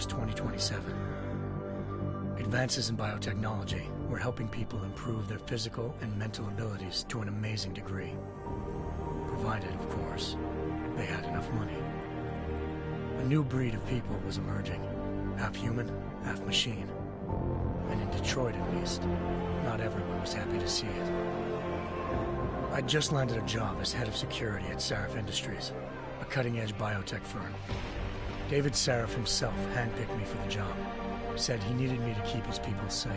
was 2027. Advances in biotechnology were helping people improve their physical and mental abilities to an amazing degree. Provided, of course, they had enough money. A new breed of people was emerging, half human, half machine. And in Detroit, at least, not everyone was happy to see it. I'd just landed a job as head of security at Sarif Industries, a cutting-edge biotech firm. David Sarif himself handpicked me for the job, said he needed me to keep his people safe.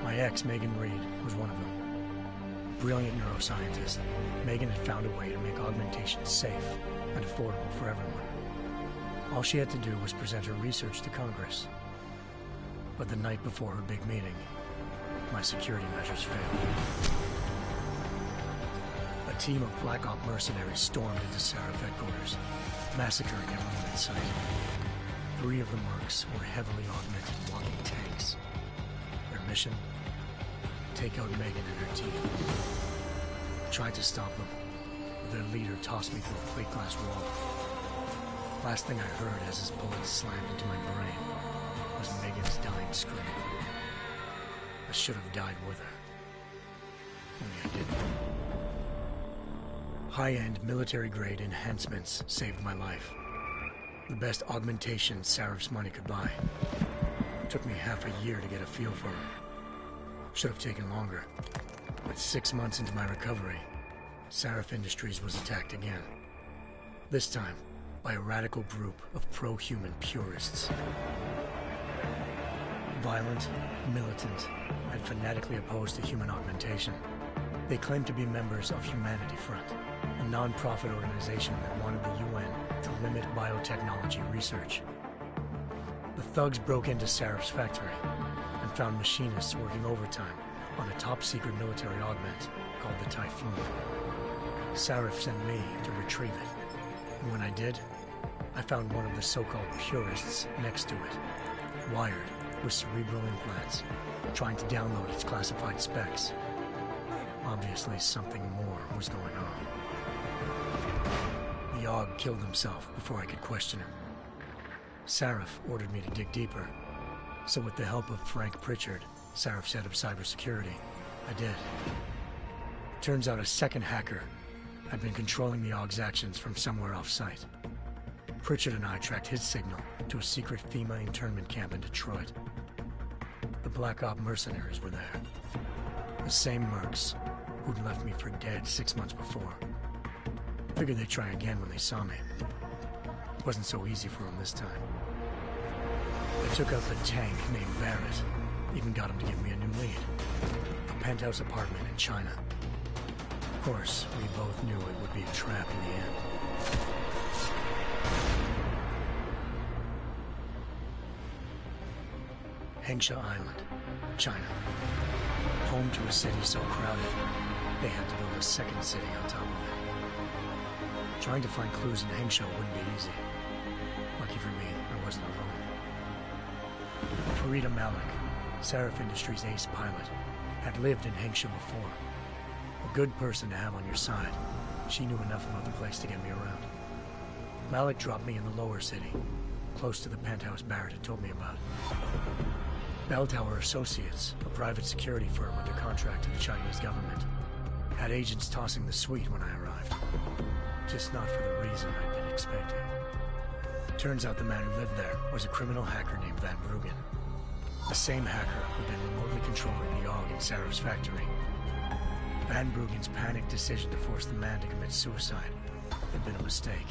My ex, Megan Reed, was one of them. Brilliant neuroscientist, Megan had found a way to make augmentation safe and affordable for everyone. All she had to do was present her research to Congress. But the night before her big meeting, my security measures failed. A team of Black Op mercenaries stormed into Sarif headquarters, massacring everyone in sight. 3 of the mercs were heavily augmented walking tanks. Their mission? Take out Megan and her team. I tried to stop them, but their leader tossed me through a plate glass wall. Last thing I heard as his bullet slammed into my brain was Megan's dying scream. I should have died with her. Only I didn't. High-end military-grade enhancements saved my life. The best augmentation Sarif's money could buy. It took me half a year to get a feel for her. Should have taken longer. But 6 months into my recovery, Sarif Industries was attacked again. This time, by a radical group of pro-human purists. Violent, militant, and fanatically opposed to human augmentation. They claimed to be members of Humanity Front, a non-profit organization that wanted the UN to limit biotechnology research. The thugs broke into Sarif's factory and found machinists working overtime on a top-secret military augment called the Typhoon. Sarif sent me to retrieve it. And when I did, I found one of the so-called purists next to it, wired with cerebral implants, trying to download its classified specs. Obviously, something more was going on. The AUG killed himself before I could question him. Sarif ordered me to dig deeper, so with the help of Frank Pritchard, Sarif's head of cybersecurity, I did. Turns out a second hacker had been controlling the AUG's actions from somewhere off-site. Pritchard and I tracked his signal to a secret FEMA internment camp in Detroit. The Black Op mercenaries were there. The same mercs who'd left me for dead 6 months before. Figured they'd try again when they saw me. It wasn't so easy for them this time. I took out the tank named Barrett, even got him to give me a new lead. A penthouse apartment in China. Of course, we both knew it would be a trap in the end. Hengsha Island, China. Home to a city so crowded, they had to build a second city on top of it. Trying to find clues in Hengsha wouldn't be easy. Lucky for me, I wasn't alone. Farida Malik, Sarif Industries' ace pilot, had lived in Hengsha before. A good person to have on your side. She knew enough about the place to get me around. Malik dropped me in the lower city, close to the penthouse Barrett had told me about. Bell Tower Associates, a private security firm under contract to the Chinese government, had agents tossing the suite when I arrived. Just not for the reason I'd been expecting. Turns out the man who lived there was a criminal hacker named Van Bruggen. The same hacker who'd been remotely controlling the AUG in Sarif's factory. Van Bruggen's panicked decision to force the man to commit suicide had been a mistake.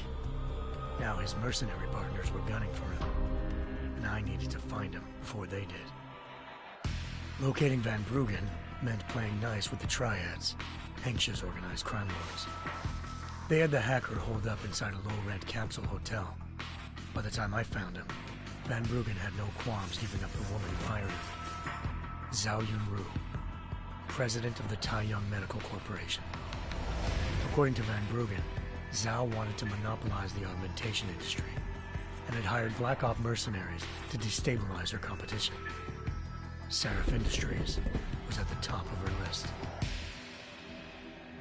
Now his mercenary partners were gunning for him, and I needed to find him before they did. Locating Van Bruggen meant playing nice with the Triads, Hengsha's organized crime lords. They had the hacker holed up inside a low-rent capsule hotel. By the time I found him, Van Bruggen had no qualms giving up the woman who hired him. Zhao Yunru, president of the Taiyang Medical Corporation. According to Van Bruggen, Zhao wanted to monopolize the augmentation industry and had hired Black Op mercenaries to destabilize her competition. Sarif Industries was at the top of her list.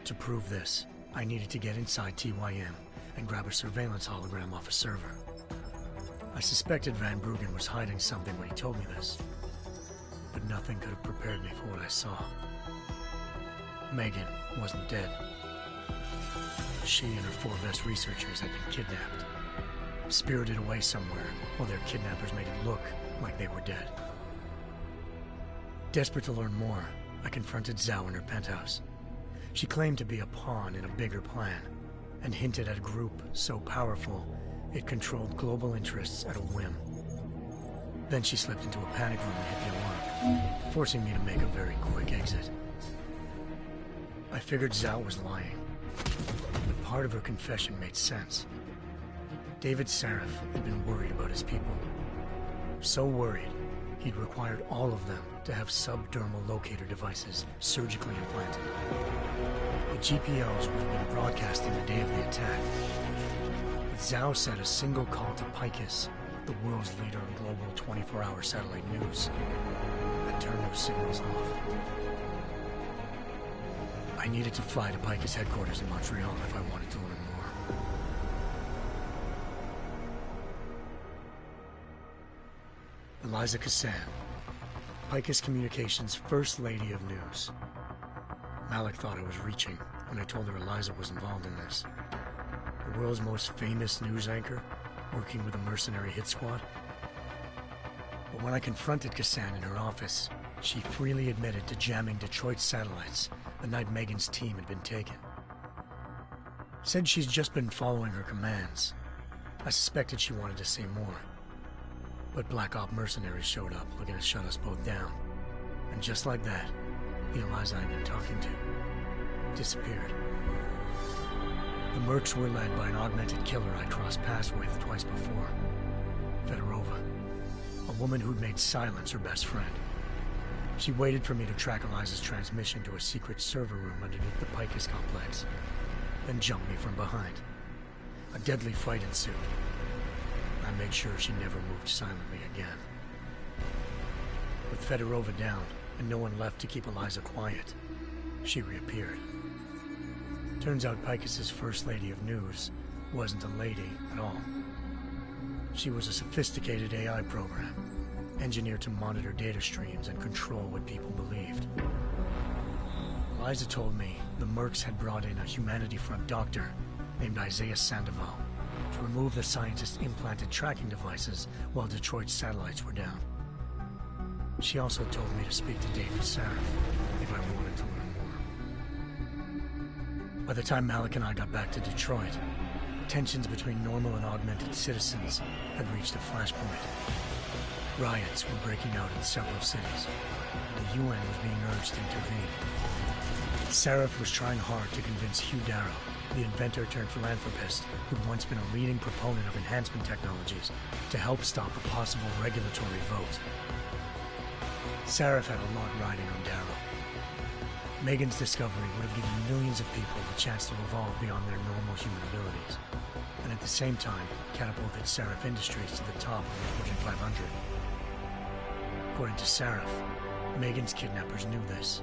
To prove this, I needed to get inside TYM and grab a surveillance hologram off a server. I suspected Van Bruggen was hiding something when he told me this, but nothing could have prepared me for what I saw. Megan wasn't dead. She and her 4 best researchers had been kidnapped, spirited away somewhere while their kidnappers made it look like they were dead. Desperate to learn more, I confronted Zhao in her penthouse. She claimed to be a pawn in a bigger plan, and hinted at a group so powerful it controlled global interests at a whim. Then she slipped into a panic room and hit the alarm, forcing me to make a very quick exit. I figured Zhao was lying, but part of her confession made sense. David Sarif had been worried about his people. So worried, he'd required all of them to have subdermal locator devices surgically implanted. The GPLs would have been broadcasting the day of the attack. But Zhao said a single call to Picus, the world's leader in global 24-hour satellite news, had turned those signals off. I needed to fly to Picus headquarters in Montreal if I wanted to learn more. Eliza Cassan, Picus Communications' First Lady of News. Malik thought I was reaching when I told her Eliza was involved in this. The world's most famous news anchor, working with a mercenary hit squad. But when I confronted Cassan in her office, she freely admitted to jamming Detroit's satellites the night Megan's team had been taken. Said she's just been following her commands. I suspected she wanted to say more. But Black Op mercenaries showed up looking to shut us both down. And just like that, the Eliza I'd been talking to disappeared. The Mercs were led by an augmented killer I crossed paths with twice before, Fedorova, a woman who'd made silence her best friend. She waited for me to track Eliza's transmission to a secret server room underneath the Picus complex, then jumped me from behind. A deadly fight ensued. I made sure she never moved silently again. With Fedorova down, and no one left to keep Eliza quiet, she reappeared. Turns out Picus's First Lady of News wasn't a lady at all. She was a sophisticated AI program, engineered to monitor data streams and control what people believed. Eliza told me the Mercs had brought in a Humanity Front doctor named Isaiah Sandoval to remove the scientist's implanted tracking devices while Detroit's satellites were down. She also told me to speak to David Sarif if I wanted to learn more. By the time Malik and I got back to Detroit, tensions between normal and augmented citizens had reached a flashpoint. Riots were breaking out in several cities. The UN was being urged to intervene. Sarif was trying hard to convince Hugh Darrow, the inventor-turned-philanthropist who'd once been a leading proponent of enhancement technologies, to help stop a possible regulatory vote. Sarif had a lot riding on Darrow. Megan's discovery would have given millions of people the chance to evolve beyond their normal human abilities, and at the same time catapulted Sarif Industries to the top of the Fortune 500. According to Sarif, Megan's kidnappers knew this,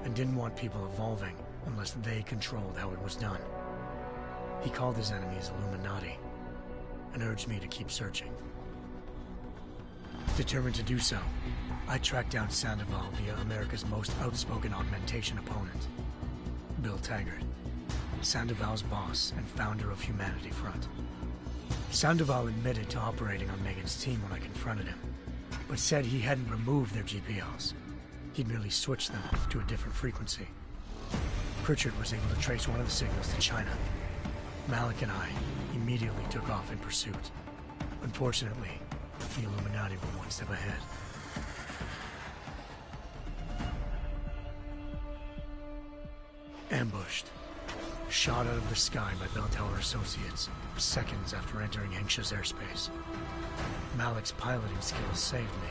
and didn't want people evolving unless they controlled how it was done. He called his enemies Illuminati, and urged me to keep searching. Determined to do so, I tracked down Sandoval via America's most outspoken augmentation opponent, Bill Taggart, Sandoval's boss and founder of Humanity Front. Sandoval admitted to operating on Megan's team when I confronted him, but said he hadn't removed their GPLs. He'd merely switched them to a different frequency. Pritchard was able to trace one of the signals to China. Malik and I immediately took off in pursuit. Unfortunately, the Illuminati were one step ahead. Ambushed. Shot out of the sky by Bell Tower Associates, seconds after entering Hengsha's airspace. Malik's piloting skills saved me.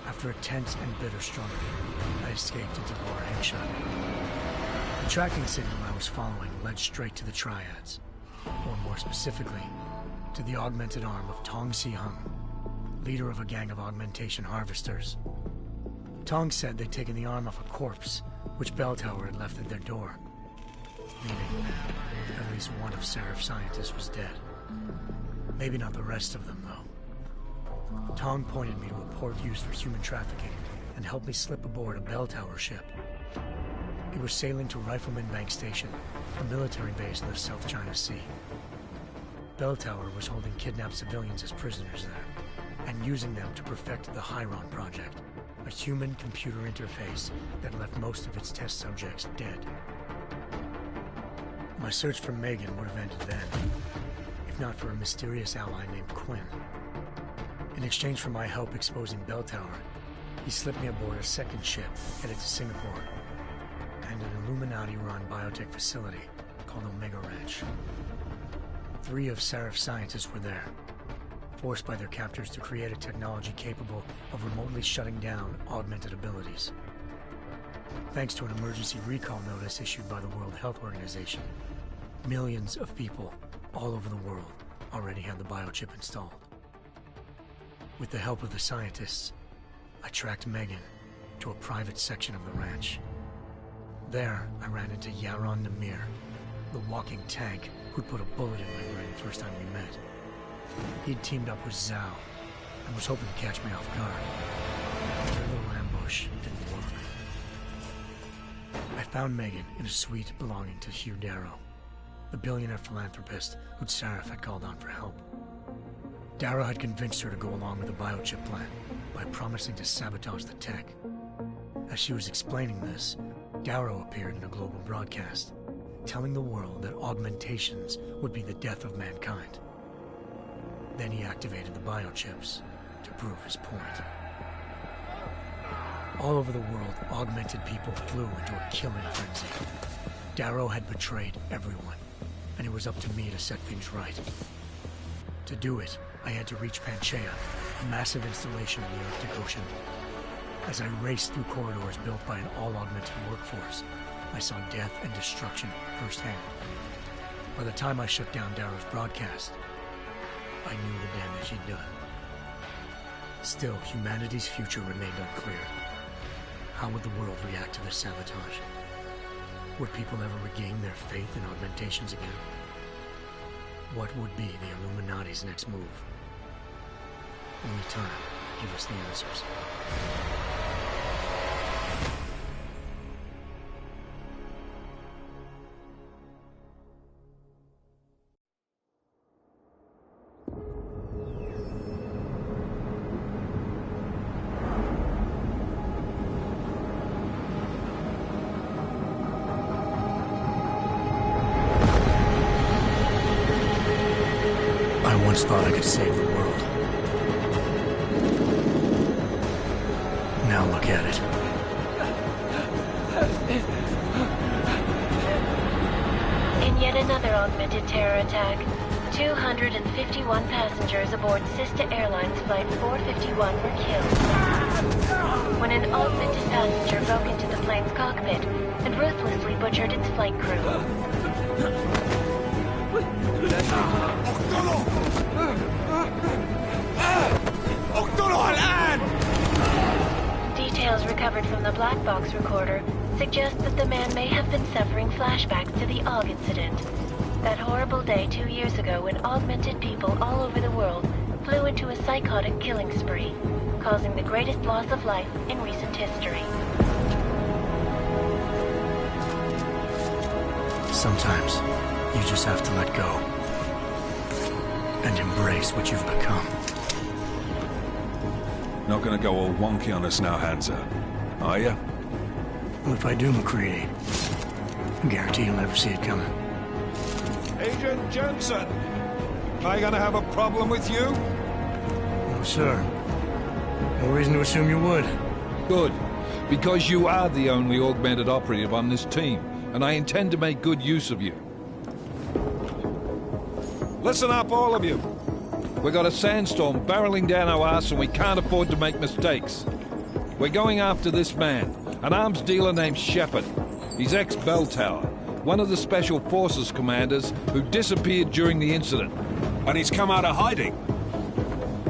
After a tense and bitter struggle, I escaped into Lower Hengsha. The tracking signal I was following led straight to the Triads, or more specifically, to the augmented arm of Tong Si-hung, leader of a gang of augmentation harvesters. Tong said they'd taken the arm off a corpse, which Bell Tower had left at their door, meaning at least one of Sarif's scientists was dead. Maybe not the rest of them, though. Tong pointed me to a port used for human trafficking and helped me slip aboard a bell tower ship. It was sailing to Rifleman Bank Station, a military base in the South China Sea. Bell Tower was holding kidnapped civilians as prisoners there, and using them to perfect the Hyron Project, a human-computer interface that left most of its test subjects dead. My search for Megan would have ended then, if not for a mysterious ally named Quinn. In exchange for my help exposing Bell Tower, he slipped me aboard a second ship headed to Singapore and an Illuminati-run biotech facility called Omega Ranch. 3 of Seraph's scientists were there, forced by their captors to create a technology capable of remotely shutting down augmented abilities. Thanks to an emergency recall notice issued by the World Health Organization, millions of people all over the world already had the biochip installed. With the help of the scientists, I tracked Megan to a private section of the ranch. There, I ran into Yaron Namir, the walking tank who'd put a bullet in my brain the first time we met. He'd teamed up with Zhao and was hoping to catch me off guard. Their little ambush didn't work. I found Megan in a suite belonging to Hugh Darrow, the billionaire philanthropist who'd Seraph had called on for help. Darrow had convinced her to go along with the biochip plan by promising to sabotage the tech. As she was explaining this, Darrow appeared in a global broadcast, telling the world that augmentations would be the death of mankind. Then he activated the biochips to prove his point. All over the world, augmented people flew into a killing frenzy. Darrow had betrayed everyone, and it was up to me to set things right. To do it, I had to reach Panchaea, a massive installation in the Arctic Ocean. As I raced through corridors built by an all-augmented workforce, I saw death and destruction firsthand. By the time I shut down Darrow's broadcast, I knew the damage he'd done. Still, humanity's future remained unclear. How would the world react to this sabotage? Would people ever regain their faith in augmentations again? What would be the Illuminati's next move? Only time will give us the answers. I once thought I could save the world. Now look at it. In yet another augmented terror attack, 251 passengers aboard Sister Airlines Flight 451 were killed when an augmented passenger broke into the plane's cockpit and ruthlessly butchered its flight crew. Details recovered from the black box recorder suggest that the man may have been suffering flashbacks to the AUG incident. That horrible day 2 years ago when augmented people all over the world flew into a psychotic killing spree, causing the greatest loss of life in recent history. Sometimes, you just have to let go and embrace what you've become. Not gonna go all wonky on us now, Hansa, are you? Well, if I do, McCready, I guarantee you'll never see it coming. Agent Jensen, am I gonna have a problem with you? No, sir. No reason to assume you would. Good, because you are the only augmented operative on this team, and I intend to make good use of you. Listen up, all of you. We got a sandstorm barreling down our arse and we can't afford to make mistakes. We're going after this man, an arms dealer named Shepard. He's ex-Bell Tower, one of the Special Forces commanders who disappeared during the incident. And he's come out of hiding?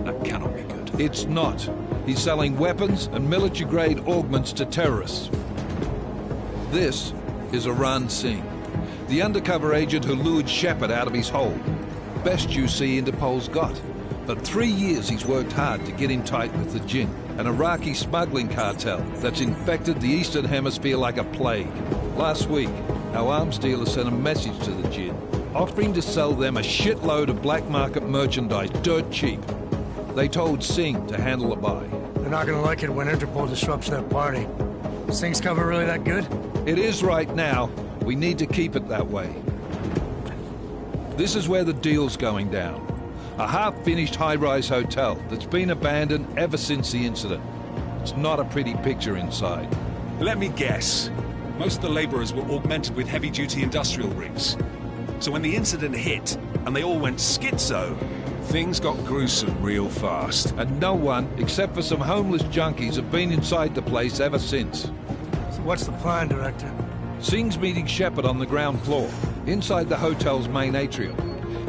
That cannot be good. It's not. He's selling weapons and military-grade augments to terrorists. This is Aran Singh, the undercover agent who lured Shepard out of his hole. Best you see Interpol's got. For 3 years he's worked hard to get in tight with the Jinn, an Iraqi smuggling cartel that's infected the Eastern Hemisphere like a plague. Last week, our arms dealer sent a message to the Jinn, offering to sell them a shitload of black market merchandise dirt cheap. They told Singh to handle the buy. They're not gonna like it when Interpol disrupts their party. Sing's cover really that good? It is right now. We need to keep it that way. This is where the deal's going down. A half-finished high-rise hotel that's been abandoned ever since the incident. It's not a pretty picture inside. Let me guess. Most of the laborers were augmented with heavy-duty industrial rigs. So when the incident hit, and they all went schizo, things got gruesome real fast. And no one, except for some homeless junkies, have been inside the place ever since. So what's the plan, Director? Singh's meeting Shepard on the ground floor, inside the hotel's main atrium.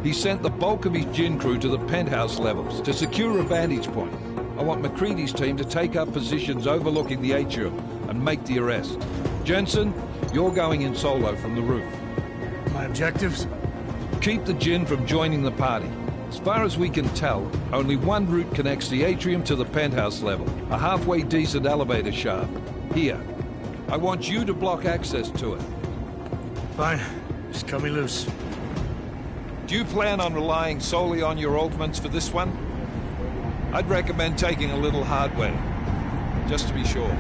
He sent the bulk of his Jinn crew to the penthouse levels to secure a vantage point. I want McCready's team to take up positions overlooking the atrium and make the arrest. Jensen, you're going in solo from the roof. My objectives? Keep the Jinn from joining the party. As far as we can tell, only one route connects the atrium to the penthouse level, a halfway decent elevator shaft. Here. I want you to block access to it. Fine. Just cut me loose. Do you plan on relying solely on your augments for this one? I'd recommend taking a little hardware, just to be sure.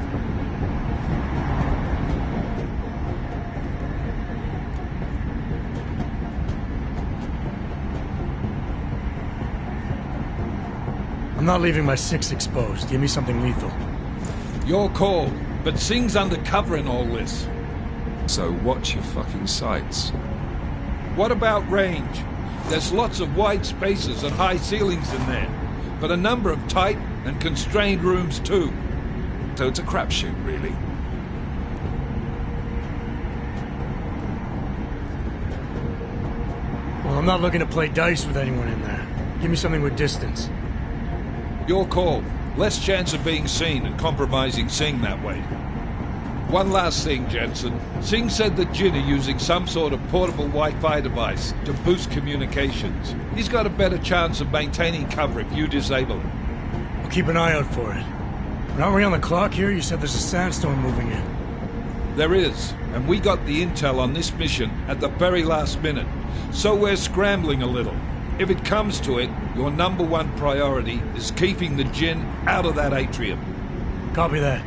I'm not leaving my 6 exposed. Give me something lethal. Your call, but Singh's undercover in all this. So watch your fucking sights. What about range? There's lots of wide spaces and high ceilings in there, but a number of tight and constrained rooms too. So it's a crapshoot, really. Well, I'm not looking to play dice with anyone in there. Give me something with distance. Your call. Less chance of being seen and compromising Singh that way. One last thing, Jensen. Singh said the Jinn are using some sort of portable Wi-Fi device to boost communications. He's got a better chance of maintaining cover if you disable it. I'll keep an eye out for it. But aren't we on the clock here? You said there's a sandstorm moving in. There is, and we got the intel on this mission at the very last minute. So we're scrambling a little. If it comes to it, your #1 priority is keeping the Jinn out of that atrium. Copy that.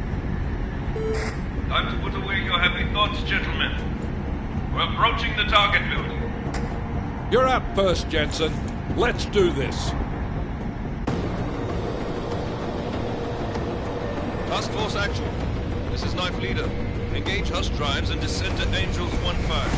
Time to put away your heavy thoughts, gentlemen. We're approaching the target building. You're up first, Jensen. Let's do this. Task Force Actual. This is Knife Leader. Engage Hush drives and descend to Angels 1-5.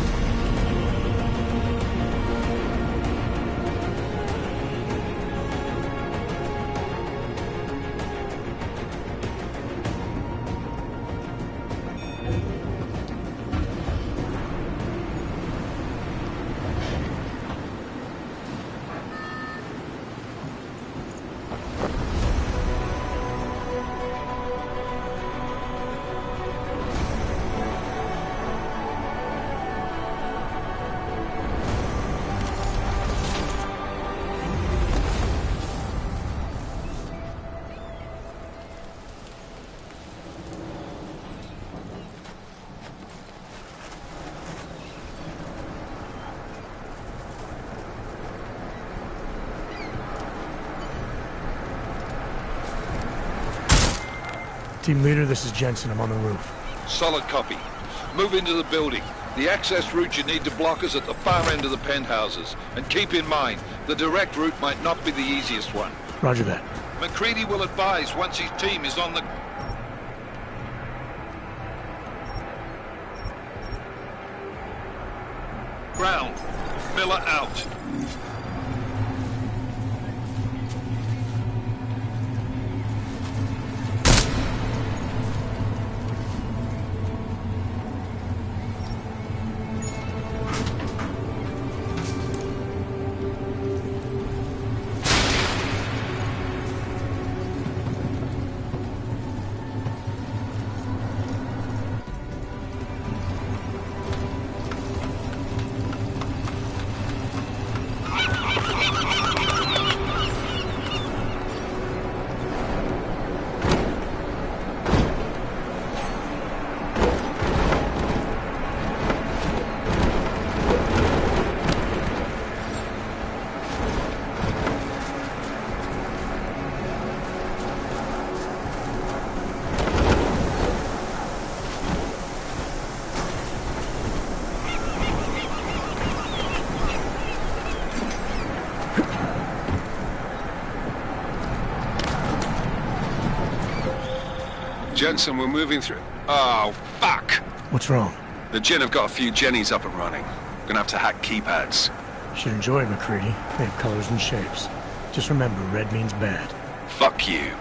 Team leader, this is Jensen. I'm on the roof. Solid copy. Move into the building. The access route you need to block is at the far end of the penthouses. And keep in mind, the direct route might not be the easiest one. Roger that. McCready will advise once his team is on the... ground. Miller out. Jensen, we're moving through... Oh, fuck! What's wrong? The Jinn have got a few Jennies up and running. Gonna have to hack keypads. Should enjoy McCready. They have colors and shapes. Just remember, red means bad. Fuck you.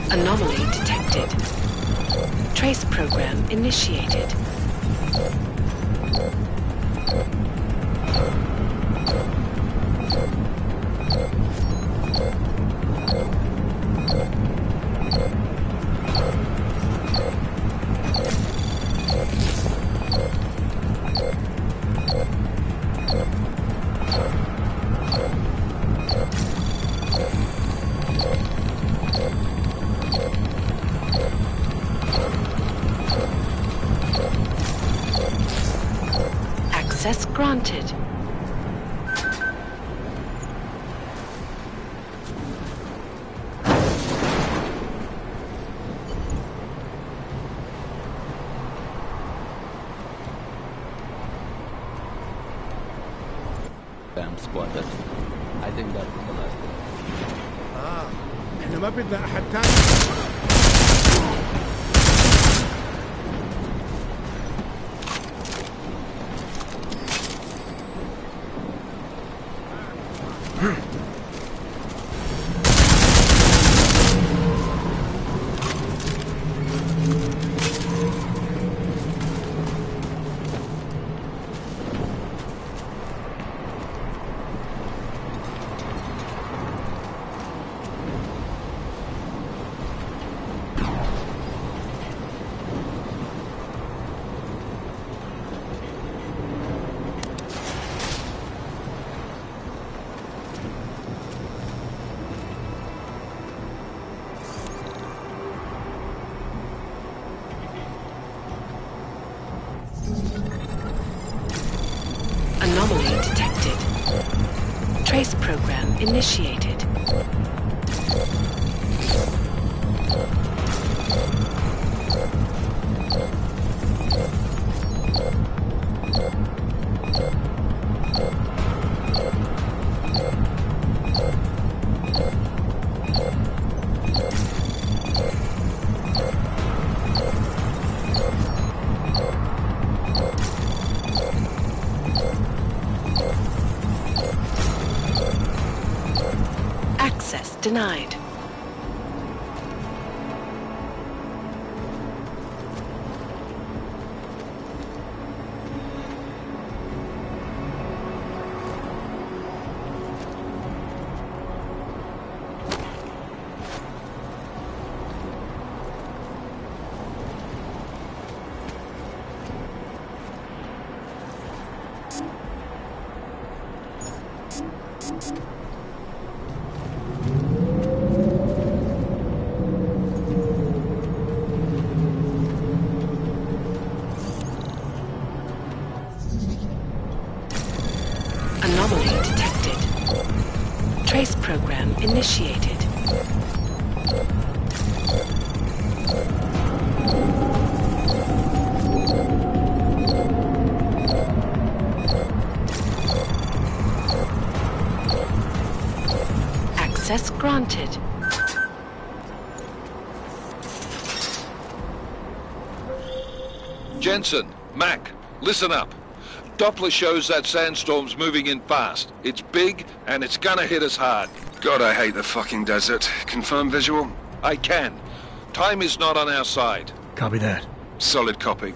Anomaly detected. Trace program initiated. Access granted. Squatter. I think that was the last thing. احنا ما بدنا احد تاني. Anomaly detected. Trace program initiated. denied. Anomaly detected. Trace program initiated. Access granted. Jensen, Mac, listen up. Doppler shows that sandstorm's moving in fast. It's big, and it's gonna hit us hard. God, I hate the fucking desert. Confirm visual? I can. Time is not on our side. Copy that. Solid copy.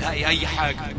لاقي أي حاجة.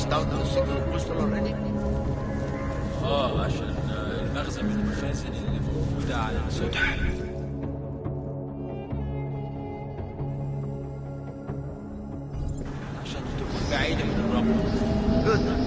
passed out the signal crystal already? عشان المخزن من المخازن اللي موجودة على السطح. عشان تكون بعيدة من الرمل. Good.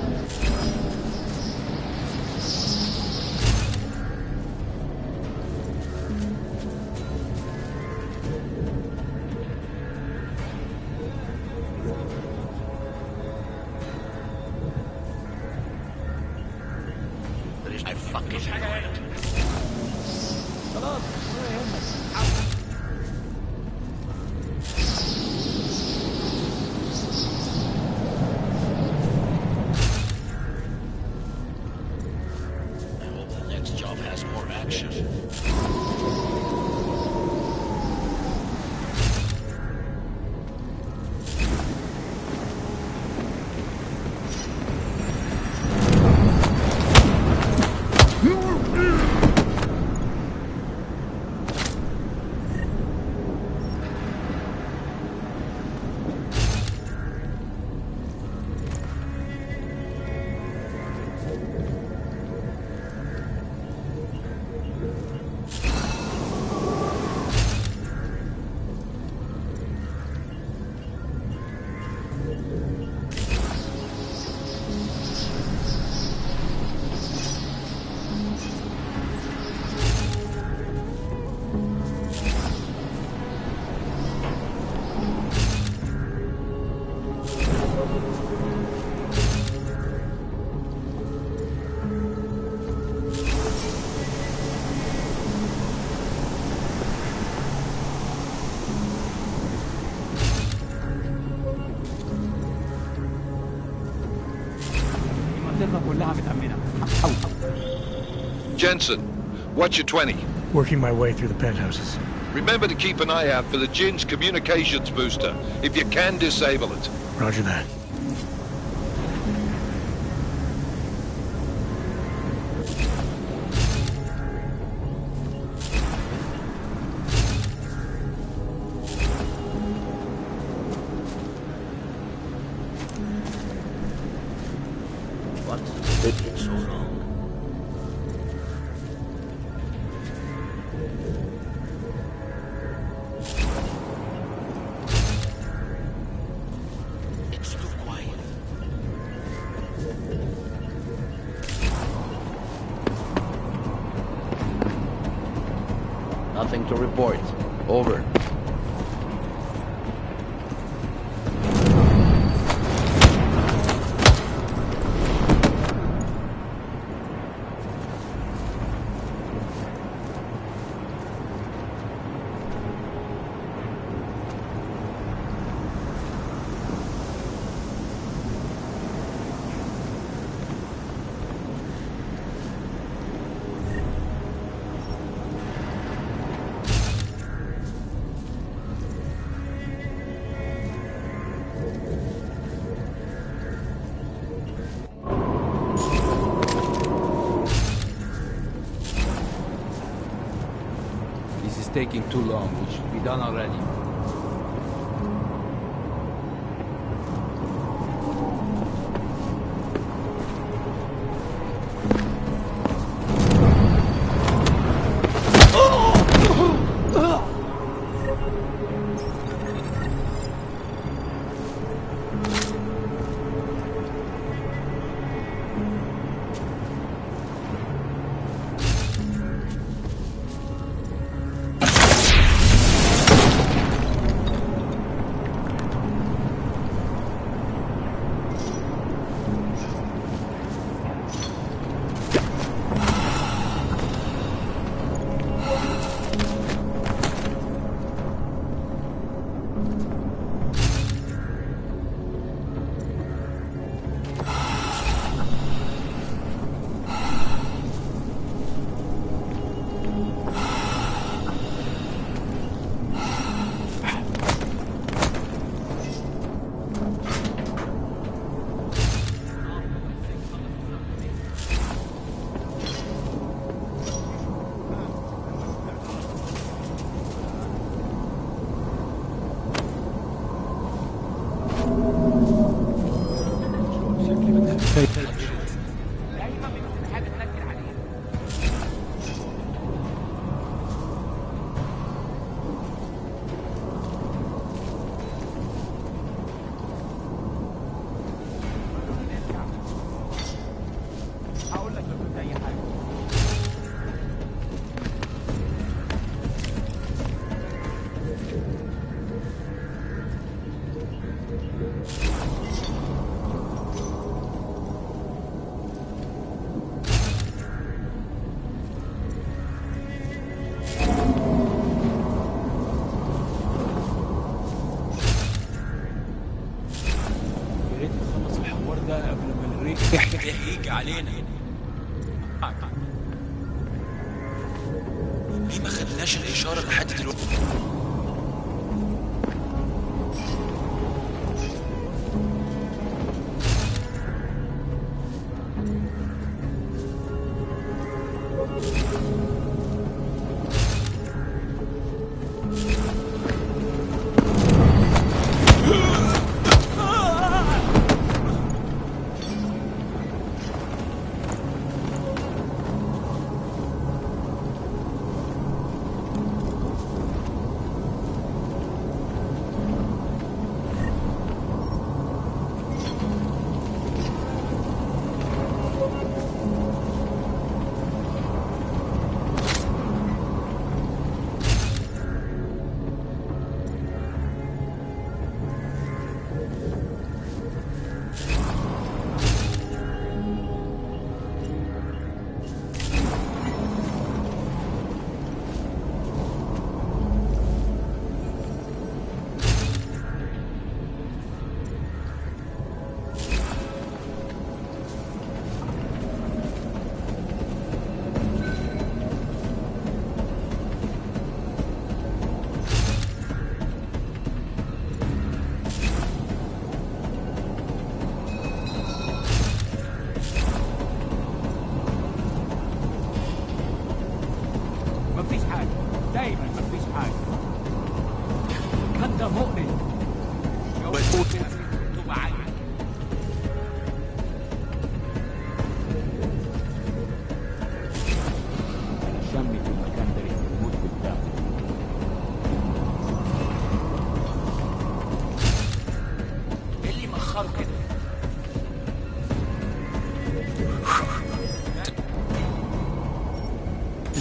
I fucking خلاص ولا يهمك. I hope the next job has more action. Jensen, what's your 20? Working my way through the penthouses. Remember to keep an eye out for the Jin's communications booster. If you can, disable it. Roger that. What's taking so long? It's too quiet. Nothing to report. Over. This is taking too long. It should be done already. يجي علينا. ليه ما خدناش الإشارة لحد دلوقتي؟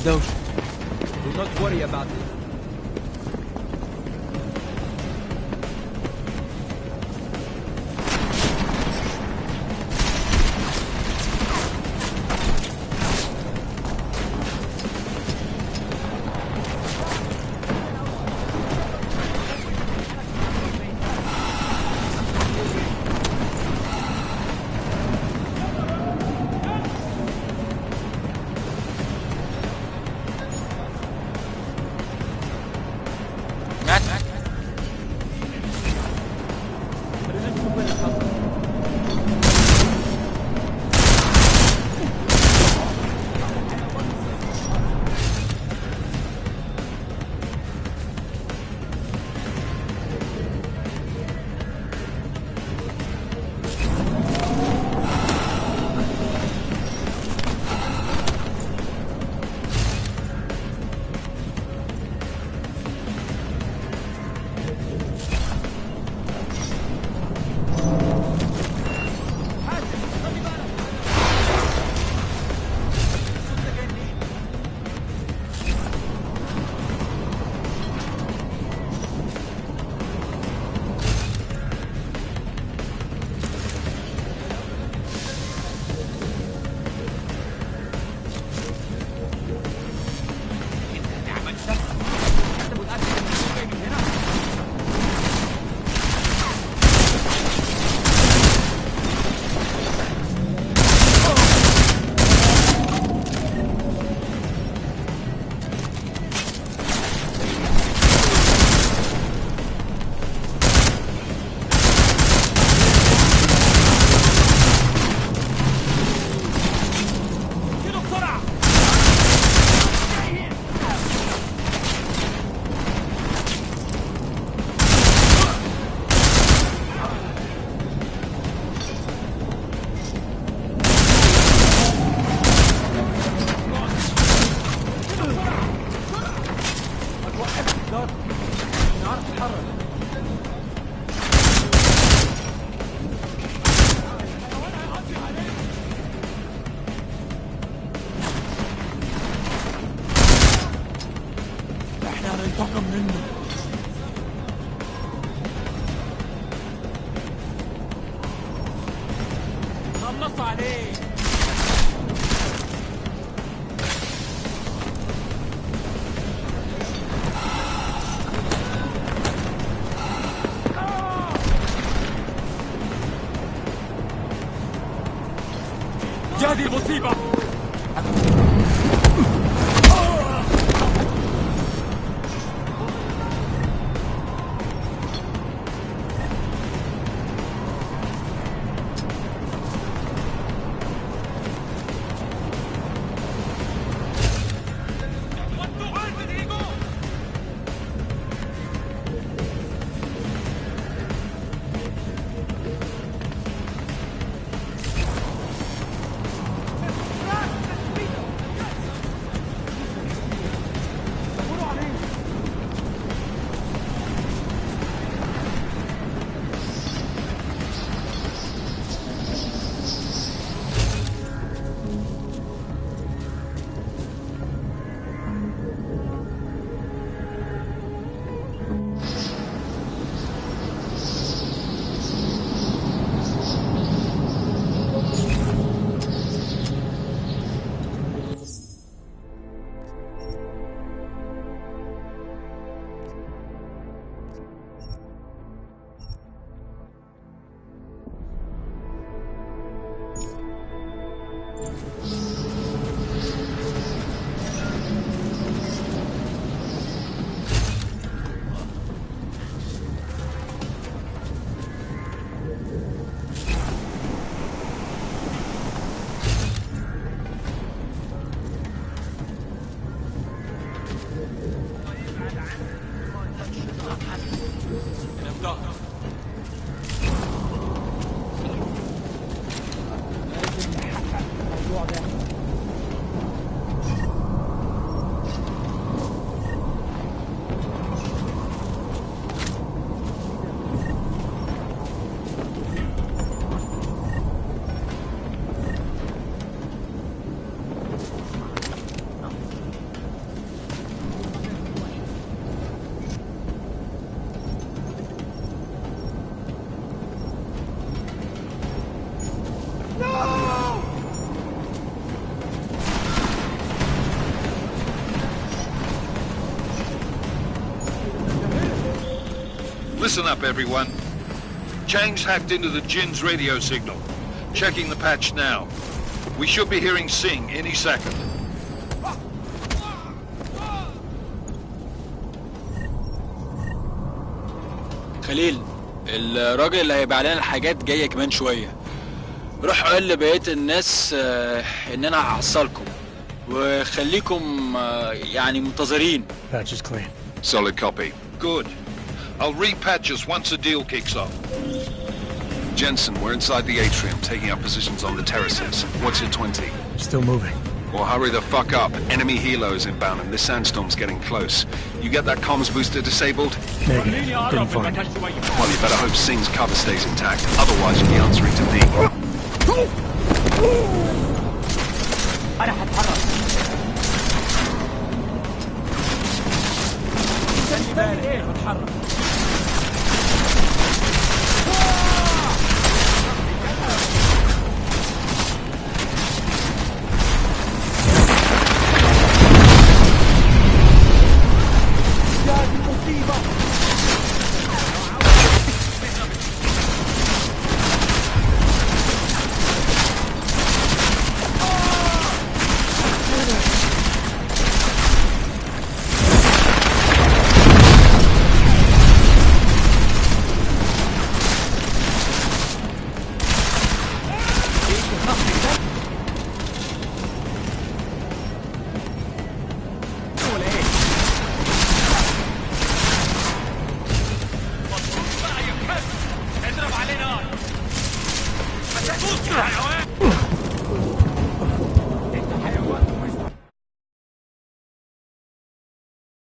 Deus, do not worry about it. انتقم منه. خلص عليه. هذه المصيبة. Listen up, everyone. Chang's hacked into the Jin's radio signal. Checking the patch now. We should be hearing Sing any second. خليل، الراجل اللي هيبقى علينا الحاجات جاية كمان شوية. روح قول لبقية الناس ان انا هحصلكم وخليكم يعني منتظرين. Patch is clean. Solid copy. Good. I'll repatch us once the deal kicks off. Jensen, we're inside the atrium, taking up positions on the terraces. What's your 20? Still moving. Well, hurry the fuck up. Enemy helos inbound and this sandstorm's getting close. You get that comms booster disabled? Negative. Couldn't find it. Well, you better hope Singh's cover stays intact. Otherwise, you'll be answering to me. أنا هتحرك. خلي بالك، هتحرك. حيوان.